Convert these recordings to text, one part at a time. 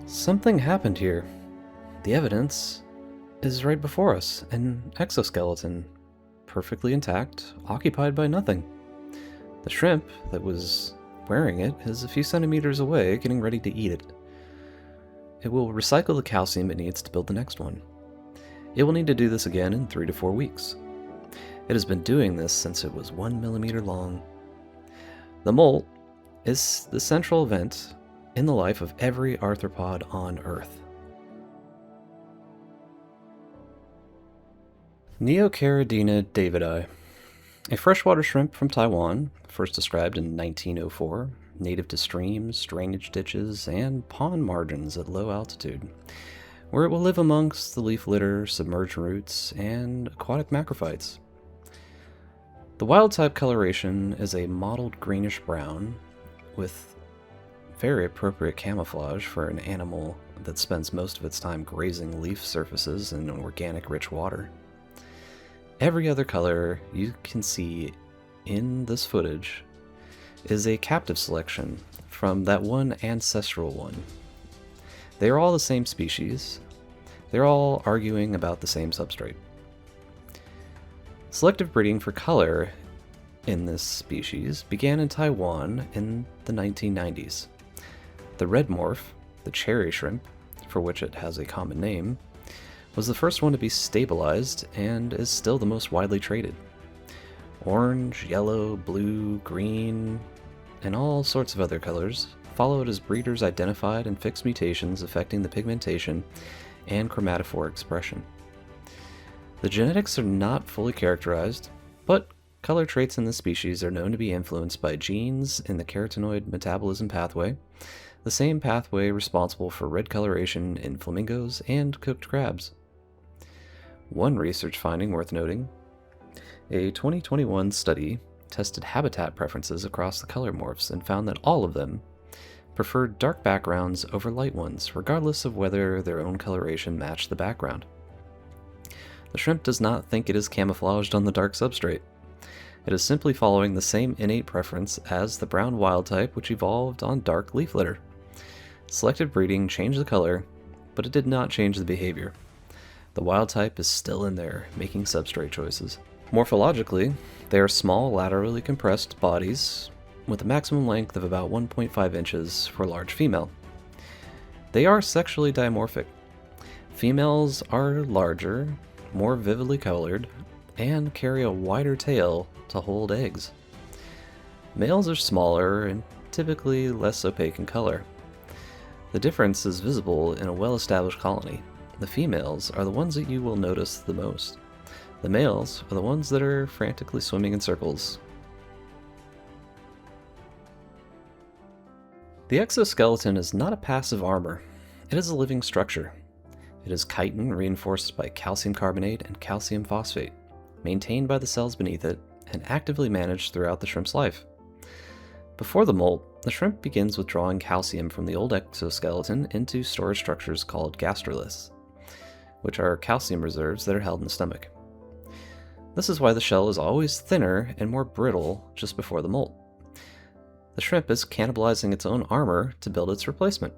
Something happened here. The evidence is right before us. An exoskeleton, perfectly intact, occupied by nothing. The shrimp that was wearing it is a few centimeters away, getting ready to eat it. It will recycle the calcium it needs to build the next one. It will need to do this again in 3 to 4 weeks. It has been doing this since it was 1 millimeter long. The molt is the central event in the life of every arthropod on Earth. Neocaridina davidi, a freshwater shrimp from Taiwan, first described in 1904, native to streams, drainage ditches, and pond margins at low altitude, where it will live amongst the leaf litter, submerged roots, and aquatic macrophytes. The wild-type coloration is a mottled greenish-brown, with very appropriate camouflage for an animal that spends most of its time grazing leaf surfaces in organic rich water. Every other color you can see in this footage is a captive selection from that one ancestral one. They are all the same species. They're all arguing about the same substrate. Selective breeding for color in this species began in Taiwan in the 1990s. The red morph, the cherry shrimp, for which it has a common name, was the first one to be stabilized and is still the most widely traded. Orange, yellow, blue, green, and all sorts of other colors followed as breeders identified and fixed mutations affecting the pigmentation and chromatophore expression. The genetics are not fully characterized, but color traits in this species are known to be influenced by genes in the carotenoid metabolism pathway, the same pathway responsible for red coloration in flamingos and cooked crabs. One research finding worth noting: a 2021 study tested habitat preferences across the color morphs and found that all of them preferred dark backgrounds over light ones, regardless of whether their own coloration matched the background. The shrimp does not think it is camouflaged on the dark substrate. It is simply following the same innate preference as the brown wild type, which evolved on dark leaf litter. Selective breeding changed the color, but it did not change the behavior. The wild type is still in there, making substrate choices. Morphologically, they are small, laterally compressed bodies with a maximum length of about 1.5 inches for large female. They are sexually dimorphic. Females are larger, more vividly colored, and carry a wider tail to hold eggs. Males are smaller and typically less opaque in color. The difference is visible in a well-established colony. The females are the ones that you will notice the most. The males are the ones that are frantically swimming in circles. The exoskeleton is not a passive armor. It is a living structure. It is chitin reinforced by calcium carbonate and calcium phosphate, maintained by the cells beneath it, and actively managed throughout the shrimp's life. Before the molt, the shrimp begins withdrawing calcium from the old exoskeleton into storage structures called gastroliths, which are calcium reserves that are held in the stomach. This is why the shell is always thinner and more brittle just before the molt. The shrimp is cannibalizing its own armor to build its replacement.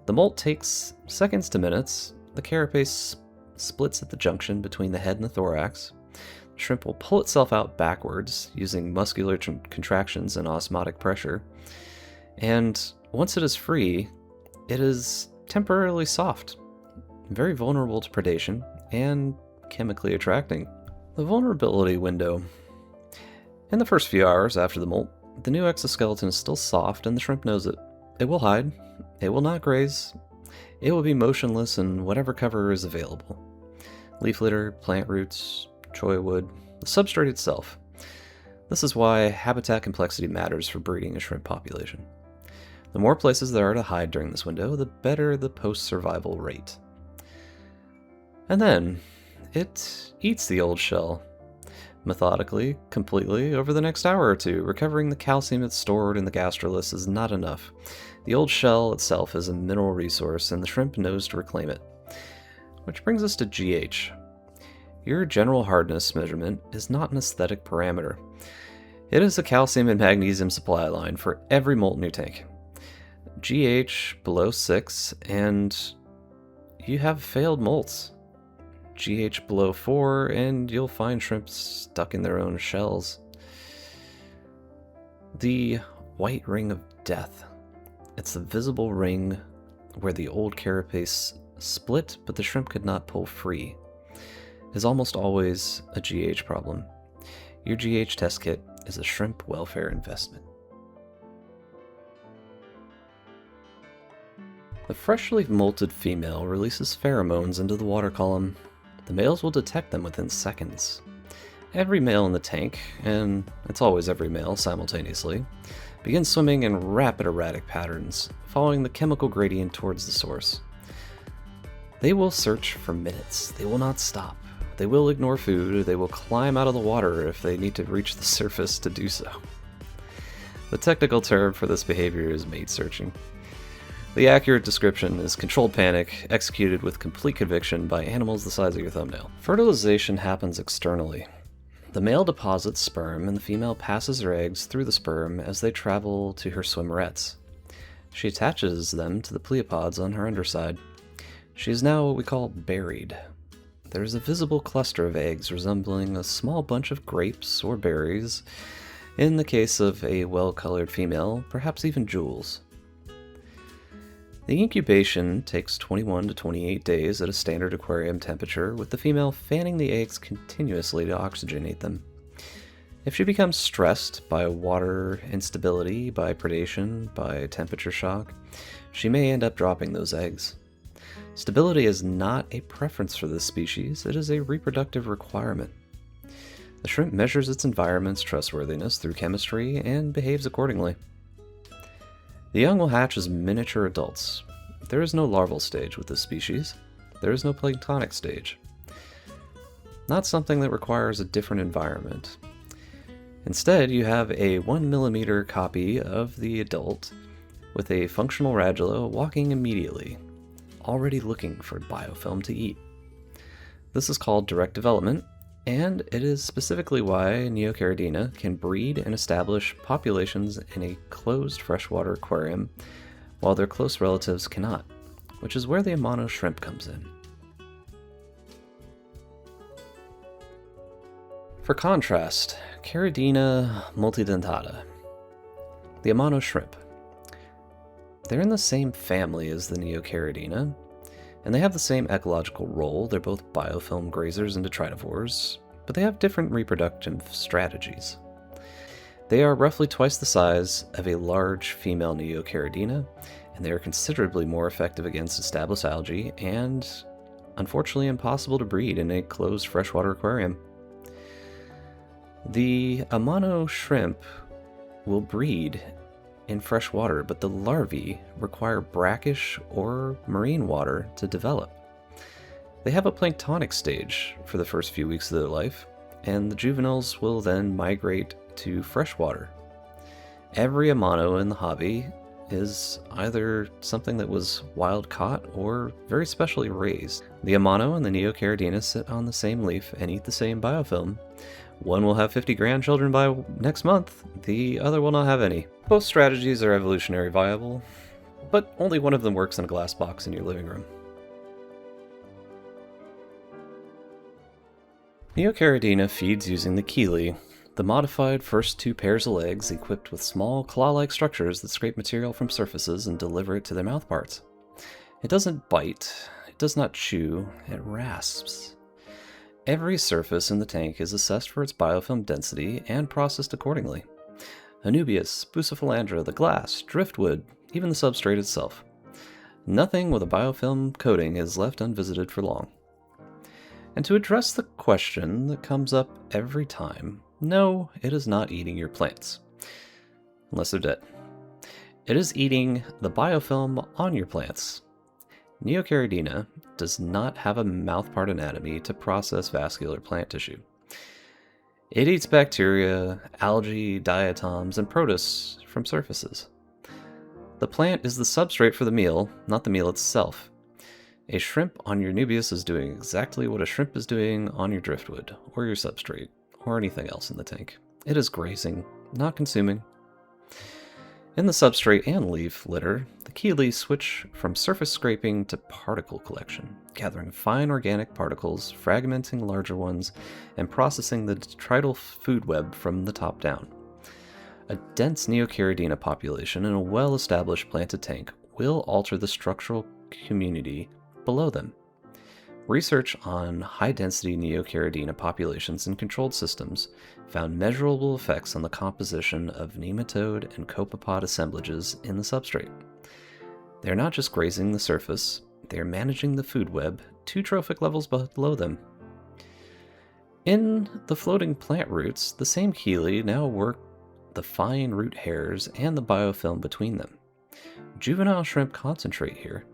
The molt takes seconds to minutes. The carapace splits at the junction between the head and the thorax. The shrimp will pull itself out backwards using muscular contractions and osmotic pressure. And once it is free, it is temporarily soft, very vulnerable to predation, and chemically attracting. The vulnerability window. In the first few hours after the molt, the new exoskeleton is still soft and the shrimp knows it. It will hide. It will not graze. It will be motionless in whatever cover is available. Leaf litter, plant roots, choy wood, the substrate itself. This is why habitat complexity matters for breeding a shrimp population. The more places there are to hide during this window, the better the post-survival rate. And then, it eats the old shell, methodically, completely, over the next hour or two. Recovering the calcium it's stored in the gastroliths is not enough. The old shell itself is a mineral resource, and the shrimp knows to reclaim it. Which brings us to GH. Your general hardness measurement is not an aesthetic parameter. It is a calcium and magnesium supply line for every molt in your tank. GH below 6, and you have failed molts. GH below 4, and you'll find shrimp stuck in their own shells. The white ring of death. It's the visible ring where the old carapace split, but the shrimp could not pull free. Is almost always a GH problem. Your GH test kit is a shrimp welfare investment. The freshly molted female releases pheromones into the water column. The males will detect them within seconds. Every male in the tank, and it's always every male simultaneously, begins swimming in rapid erratic patterns, following the chemical gradient towards the source. They will search for minutes. They will not stop. They will ignore food. They will climb out of the water if they need to reach the surface to do so. The technical term for this behavior is mate searching. The accurate description is controlled panic, executed with complete conviction by animals the size of your thumbnail. Fertilization happens externally. The male deposits sperm and the female passes her eggs through the sperm as they travel to her swimmerettes. She attaches them to the pleopods on her underside. She is now what we call buried. There is a visible cluster of eggs resembling a small bunch of grapes or berries. In the case of a well-colored female, perhaps even jewels. The incubation takes 21 to 28 days at a standard aquarium temperature, with the female fanning the eggs continuously to oxygenate them. If she becomes stressed by water instability, by predation, by temperature shock, she may end up dropping those eggs. Stability is not a preference for this species, it is a reproductive requirement. The shrimp measures its environment's trustworthiness through chemistry and behaves accordingly. The young will hatch as miniature adults. There is no larval stage with this species. There is no planktonic stage. Not something that requires a different environment. Instead, you have a 1 mm copy of the adult with a functional radula walking immediately, already looking for biofilm to eat. This is called direct development, and it is specifically why Neocaridina can breed and establish populations in a closed freshwater aquarium, while their close relatives cannot, which is where the Amano shrimp comes in. For contrast, Caridina multidentata, the Amano shrimp. They're in the same family as the Neocaridina, and they have the same ecological role. They're both biofilm grazers and detritivores, but they have different reproductive strategies. They are roughly twice the size of a large female Neocaridina, and they are considerably more effective against established algae and, unfortunately, impossible to breed in a closed freshwater aquarium. The Amano shrimp will breed in fresh water, but the larvae require brackish or marine water to develop. They have a planktonic stage for the first few weeks of their life, and the juveniles will then migrate to freshwater. Every Amano in the hobby is either something that was wild caught or very specially raised. The Amano and the Neocaridina sit on the same leaf and eat the same biofilm. One will have 50 grandchildren by next month, the other will not have any. Both strategies are evolutionary viable, but only one of them works in a glass box in your living room. Neocaridina feeds using the chelae, the modified first two pairs of legs equipped with small claw-like structures that scrape material from surfaces and deliver it to their mouthparts. It doesn't bite, it does not chew, it rasps. Every surface in the tank is assessed for its biofilm density and processed accordingly. Anubias, Bucephalandra, the glass, driftwood, even the substrate itself. Nothing with a biofilm coating is left unvisited for long. And to address the question that comes up every time, no, it is not eating your plants. Unless they're dead. It is eating the biofilm on your plants. Neocaridina does not have a mouthpart anatomy to process vascular plant tissue. It eats bacteria, algae, diatoms, and protists from surfaces. The plant is the substrate for the meal, not the meal itself. A shrimp on your Nubius is doing exactly what a shrimp is doing on your driftwood, or your substrate, or anything else in the tank. It is grazing, not consuming. In the substrate and leaf litter, the chelae switch from surface scraping to particle collection, gathering fine organic particles, fragmenting larger ones, and processing the detrital food web from the top down. A dense Neocaridina population in a well-established planted tank will alter the structural community below them. Research on high-density Neocaridina populations in controlled systems found measurable effects on the composition of nematode and copepod assemblages in the substrate. They're not just grazing the surface, they're managing the food web 2 trophic levels below them. In the floating plant roots, the same chelae now work the fine root hairs and the biofilm between them. Juvenile shrimp concentrate here.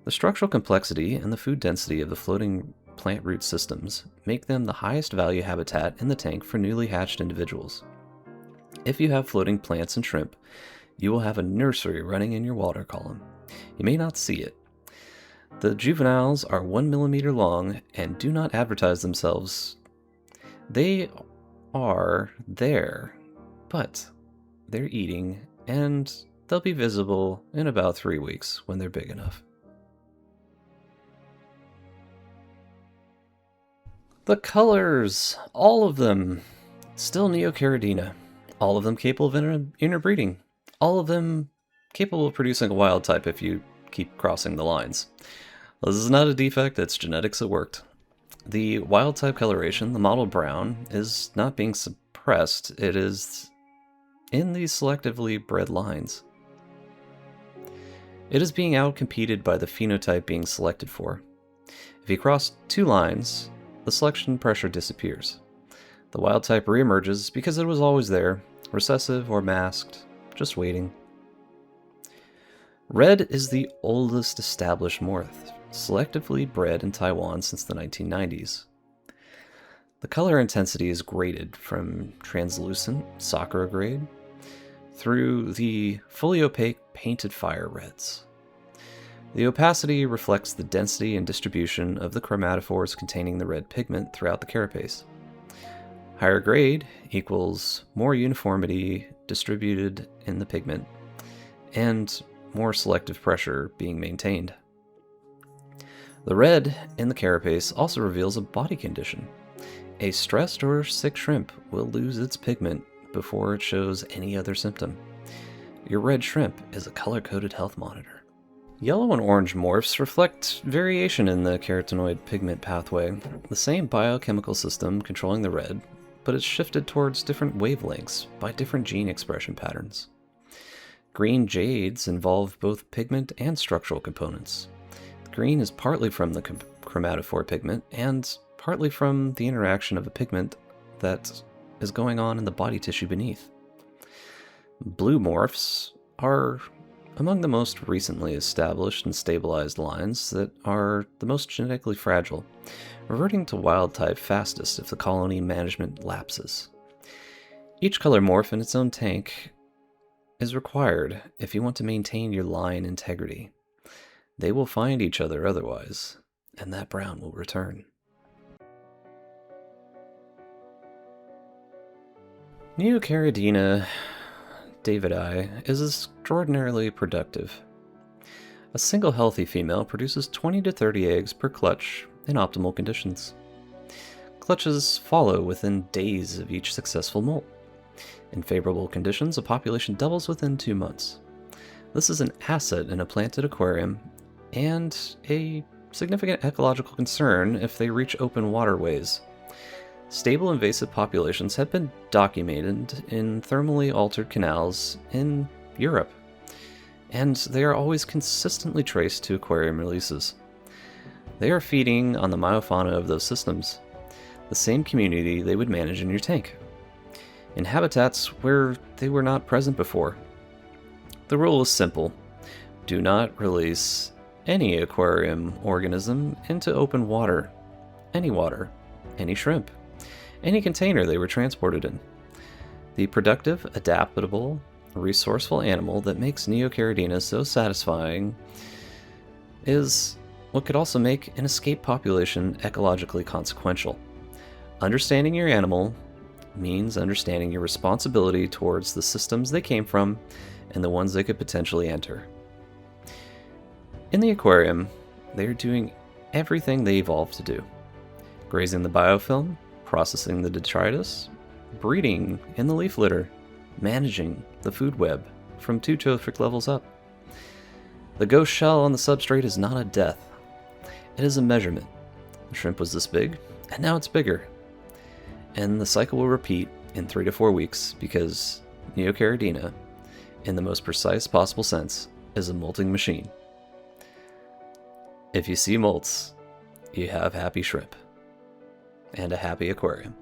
The structural complexity and the food density of the floating plant root systems make them the highest value habitat in the tank for newly hatched individuals. If you have floating plants and shrimp, you will have a nursery running in your water column. You may not see it. The juveniles are 1 millimeter long and do not advertise themselves. They are there, but they're eating, and they'll be visible in about 3 weeks when they're big enough. The colors, all of them, still Neocaridina. All of them capable of interbreeding. All of them capable of producing a wild type if you keep crossing the lines. This is not a defect, it's genetics that worked. The wild type coloration, the mottled brown, is not being suppressed, it is in these selectively bred lines. It is being outcompeted by the phenotype being selected for. If you cross 2 lines, the selection pressure disappears. The wild type reemerges because it was always there, recessive or masked, just waiting. Red is the oldest established morph, selectively bred in Taiwan since the 1990s. The color intensity is graded from translucent Sakura grade through the fully opaque painted fire reds. The opacity reflects the density and distribution of the chromatophores containing the red pigment throughout the carapace. Higher grade equals more uniformity distributed in the pigment and more selective pressure being maintained. The red in the carapace also reveals a body condition. A stressed or sick shrimp will lose its pigment before it shows any other symptom. Your red shrimp is a color-coded health monitor. Yellow and orange morphs reflect variation in the carotenoid pigment pathway, the same biochemical system controlling the red, but it's shifted towards different wavelengths by different gene expression patterns. Green jades involve both pigment and structural components. Green is partly from the chromatophore pigment and partly from the interaction of a pigment that is going on in the body tissue beneath. Blue morphs are among the most recently established and stabilized lines that are the most genetically fragile, reverting to wild type fastest if the colony management lapses. Each color morph in its own tank is required if you want to maintain your line integrity. They will find each other otherwise, and that brown will return. Neocaridina davidi is extraordinarily productive. A single healthy female produces 20 to 30 eggs per clutch in optimal conditions. Clutches follow within days of each successful molt. In favorable conditions, a population doubles within 2 months. This is an asset in a planted aquarium and a significant ecological concern if they reach open waterways. Stable invasive populations have been documented in thermally altered canals in Europe, and they are always consistently traced to aquarium releases. They are feeding on the myofauna of those systems, the same community they would manage in your tank, in habitats where they were not present before. The rule is simple: do not release any aquarium organism into open water, any shrimp, any container they were transported in. The productive, adaptable, resourceful animal that makes Neocaridina so satisfying is what could also make an escape population ecologically consequential. Understanding your animal means understanding your responsibility towards the systems they came from and the ones they could potentially enter. In the aquarium, they are doing everything they evolved to do. Grazing the biofilm, processing the detritus, breeding in the leaf litter, managing the food web from 2 trophic levels up. The ghost shell on the substrate is not a death. It is a measurement. The shrimp was this big, and now it's bigger. And the cycle will repeat in 3 to 4 weeks because Neocaridina, in the most precise possible sense, is a molting machine. If you see molts, you have happy shrimp and a happy aquarium.